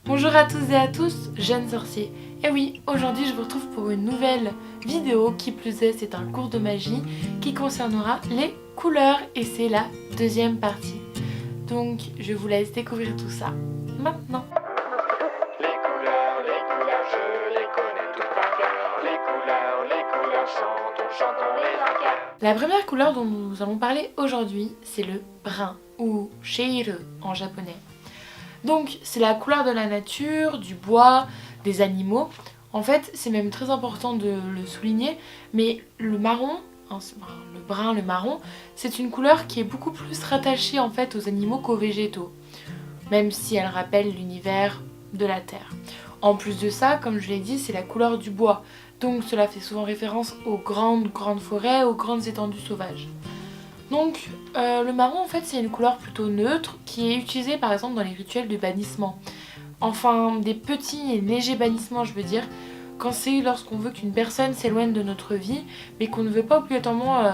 Bonjour à tous et à tous, jeunes sorciers. Et oui, aujourd'hui je vous retrouve pour une nouvelle vidéo, qui plus est, c'est un cours de magie qui concernera les couleurs et c'est la deuxième partie. Donc je vous laisse découvrir tout ça maintenant. Je les connais toutes par cœur. Les couleurs, chantons les vainqueurs. La première couleur dont nous allons parler aujourd'hui, c'est le brun, ou sheiru en japonais. Donc c'est la couleur de la nature, du bois, des animaux. En fait, c'est même très important de le souligner, mais le marron, le brun, le marron, c'est une couleur qui est beaucoup plus rattachée en fait aux animaux qu'aux végétaux, même si elle rappelle l'univers de la Terre. En plus de ça, comme je l'ai dit, c'est la couleur du bois, donc cela fait souvent référence aux grandes forêts, aux grandes étendues sauvages. Donc le marron en fait c'est une couleur plutôt neutre qui est utilisée par exemple dans les rituels de bannissement. Enfin des petits et légers bannissements je veux dire, quand c'est lorsqu'on veut qu'une personne s'éloigne de notre vie mais qu'on ne veut pas obligatoirement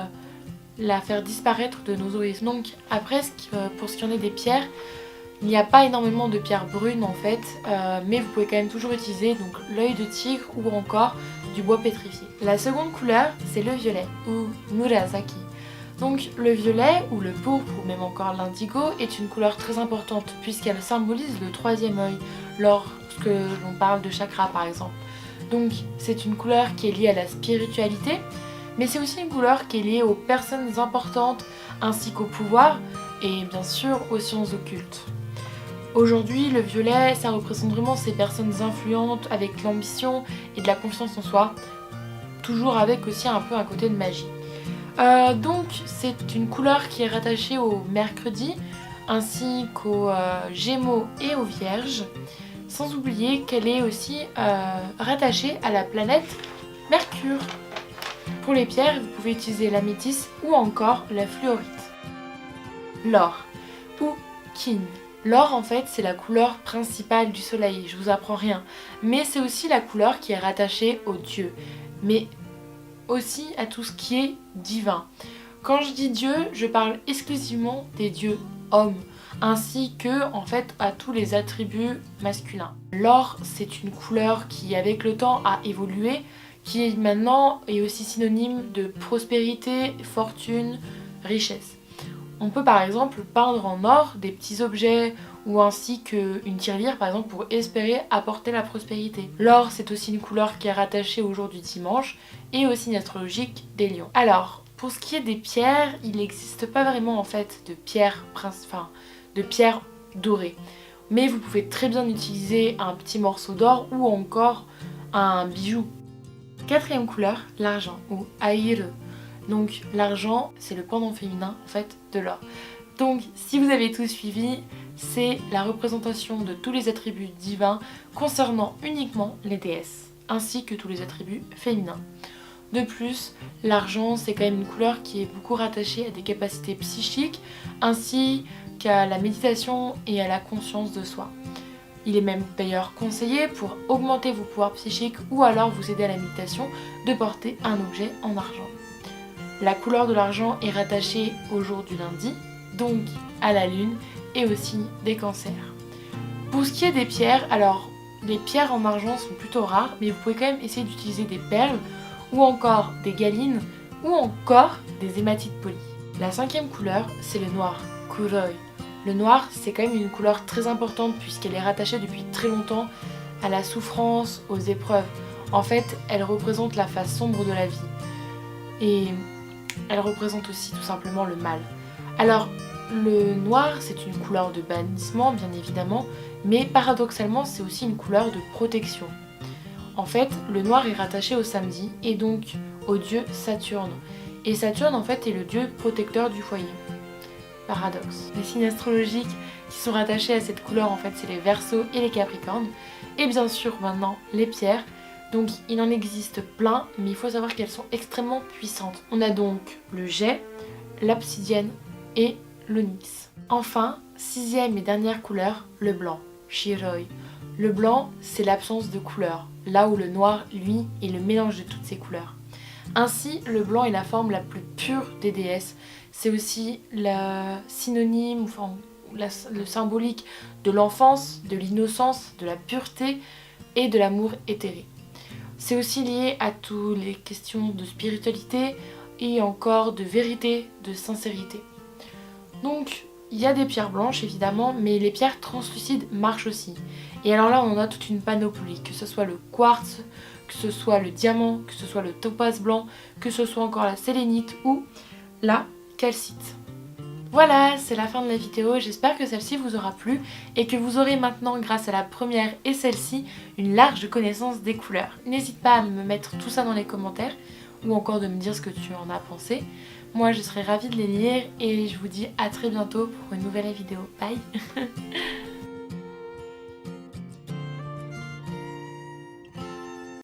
la faire disparaître de nos horizons. Donc après pour ce qui en est des pierres, il n'y a pas énormément de pierres brunes en fait, mais vous pouvez quand même toujours utiliser donc l'œil de tigre ou encore du bois pétrifié. La seconde couleur c'est le violet ou murasaki. Donc le violet ou le pourpre ou même encore l'indigo est une couleur très importante puisqu'elle symbolise le troisième œil lorsque l'on parle de chakra par exemple. Donc c'est une couleur qui est liée à la spiritualité, mais c'est aussi une couleur qui est liée aux personnes importantes ainsi qu'au pouvoir et bien sûr aux sciences occultes. Aujourd'hui le violet ça représente vraiment ces personnes influentes avec l'ambition et de la confiance en soi, toujours avec aussi un peu un côté de magie. Donc c'est une couleur qui est rattachée au mercredi ainsi qu'aux gémeaux et aux vierges, sans oublier qu'elle est aussi rattachée à la planète Mercure. Pour les pierres, vous pouvez utiliser l'améthyste ou encore la fluorite. L'or ou kin. L'or en fait c'est la couleur principale du soleil, je vous apprends rien, mais c'est aussi la couleur qui est rattachée aux dieux. Mais aussi à tout ce qui est divin. Quand je dis Dieu, je parle exclusivement des dieux hommes, ainsi que en fait à tous les attributs masculins. L'or, c'est une couleur qui avec le temps a évolué, qui maintenant est aussi synonyme de prospérité, fortune, richesse. On peut par exemple peindre en or des petits objets ou ainsi qu'une tirelire par exemple pour espérer apporter la prospérité. L'or c'est aussi une couleur qui est rattachée au jour du dimanche et au signe astrologique des lions. Alors pour ce qui est des pierres, il n'existe pas vraiment en fait de pierres dorées. Mais vous pouvez très bien utiliser un petit morceau d'or ou encore un bijou. Quatrième couleur, l'argent ou aire. Donc l'argent c'est le pendant féminin en fait de l'or. Donc si vous avez tout suivi, c'est la représentation de tous les attributs divins concernant uniquement les déesses, ainsi que tous les attributs féminins. De plus, l'argent c'est quand même une couleur qui est beaucoup rattachée à des capacités psychiques, ainsi qu'à la méditation et à la conscience de soi. Il est même d'ailleurs conseillé pour augmenter vos pouvoirs psychiques ou alors vous aider à la méditation de porter un objet en argent. La couleur de l'argent est rattachée au jour du lundi, donc à la lune et au signe des cancers. Pour ce qui est des pierres, alors les pierres en argent sont plutôt rares, mais vous pouvez quand même essayer d'utiliser des perles ou encore des galines ou encore des hématites polies. La cinquième couleur, c'est le noir, kuroi. Le noir, c'est quand même une couleur très importante puisqu'elle est rattachée depuis très longtemps à la souffrance, aux épreuves. En fait, elle représente la face sombre de la vie. Et elle représente aussi tout simplement le mal. Alors, le noir, c'est une couleur de bannissement, bien évidemment, mais paradoxalement, c'est aussi une couleur de protection. En fait, le noir est rattaché au samedi et donc au dieu Saturne. Et Saturne, en fait, est le dieu protecteur du foyer. Paradoxe. Les signes astrologiques qui sont rattachés à cette couleur, en fait, c'est les Verseaux et les Capricornes. Et bien sûr, maintenant, les pierres. Donc il en existe plein, mais il faut savoir qu'elles sont extrêmement puissantes. On a donc le jet, l'obsidienne et l'onyx. Enfin, sixième et dernière couleur, le blanc, shiroi. Le blanc, c'est l'absence de couleur, là où le noir, lui, est le mélange de toutes ces couleurs. Ainsi, le blanc est la forme la plus pure des déesses. C'est aussi la synonyme, le symbolique de l'enfance, de l'innocence, de la pureté et de l'amour éthéré. C'est aussi lié à toutes les questions de spiritualité et encore de vérité, de sincérité. Donc, il y a des pierres blanches évidemment, mais les pierres translucides marchent aussi. Et alors là, on a toute une panoplie, que ce soit le quartz, que ce soit le diamant, que ce soit le topaze blanc, que ce soit encore la sélénite ou la calcite. Voilà, c'est la fin de la vidéo, j'espère que celle-ci vous aura plu et que vous aurez maintenant, grâce à la première et celle-ci, une large connaissance des couleurs. N'hésite pas à me mettre tout ça dans les commentaires ou encore de me dire ce que tu en as pensé. Moi, je serais ravie de les lire et je vous dis à très bientôt pour une nouvelle vidéo. Bye.